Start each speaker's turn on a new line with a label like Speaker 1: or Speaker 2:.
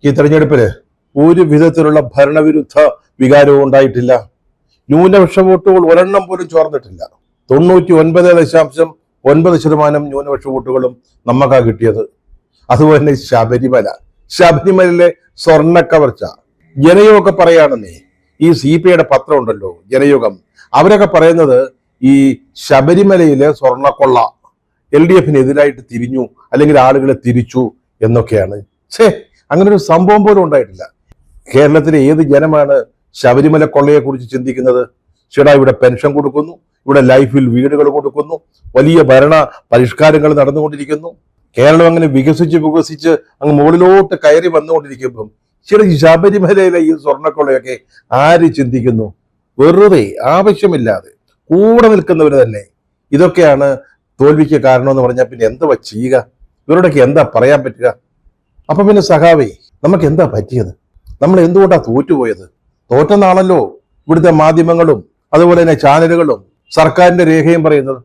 Speaker 1: ഈ തെരഞ്ഞെടുപ്പില് ഒരു വിധത്തിലുള്ള ഭരണവിരുദ്ധ വികാരവും ഉണ്ടായിട്ടില്ല. ന്യൂനപക്ഷ വോട്ടുകൾ ഒരെണ്ണം പോലും ചോർന്നിട്ടില്ല. 99.9% ന്യൂനപക്ഷ വോട്ടുകളും നമുക്കാ കിട്ടിയത്. അതുപോലെ തന്നെ ശബരിമലയിലെ സ്വർണ്ണ കവർച്ച. ജനയുഗമൊക്കെ പറയാണെന്നേ, ഈ CPIയുടെ പത്രം ഉണ്ടല്ലോ ജനയുഗം, അവരൊക്കെ പറയുന്നത് ഈ ശബരിമലയിലെ സ്വർണ്ണക്കൊള്ള LDFനെതിരായിട്ട് തിരിഞ്ഞു, അല്ലെങ്കിൽ ആളുകളെ തിരിച്ചു എന്നൊക്കെയാണ്. അങ്ങനെ ഒരു സംഭവം പോലും ഉണ്ടായിട്ടില്ല. കേരളത്തിലെ ഏത് ജനമാണ് ശബരിമല കൊള്ളയെ കുറിച്ച് ചിന്തിക്കുന്നത്? ചേട്ടാ, ഇവിടെ പെൻഷൻ കൊടുക്കുന്നു, ഇവിടെ ലൈഫിൽ വീടുകൾ കൊടുക്കുന്നു, വലിയ ഭരണ പരിഷ്കാരങ്ങൾ നടന്നുകൊണ്ടിരിക്കുന്നു. കേരളം അങ്ങനെ വികസിച്ച് അങ്ങ് മുകളിലോട്ട് കയറി വന്നുകൊണ്ടിരിക്കുമ്പം ശബരിമലയിലെ ഈ സ്വർണ്ണക്കൊള്ളയൊക്കെ ആര് ചിന്തിക്കുന്നു? വെറുതെ ആവശ്യമില്ലാതെ കൂടെ നിൽക്കുന്നവര് തന്നെ. ഇതൊക്കെയാണ് തോൽവിക്ക് കാരണമെന്ന് പറഞ്ഞാൽ പിന്നെ എന്താ ചെയ്യുക? ഇവരോടൊക്കെ എന്താ പറയാൻ പറ്റുക? അപ്പൊ പിന്നെ സഖാവേ, നമുക്ക് എന്താ പറ്റിയത്? നമ്മൾ എന്തുകൊണ്ടാ തോറ്റുപോയത്? തോറ്റെന്നാണല്ലോ ഇവിടുത്തെ മാധ്യമങ്ങളും അതുപോലെ തന്നെ ചാനലുകളും സർക്കാരിന്റെ രേഖയും പറയുന്നത്.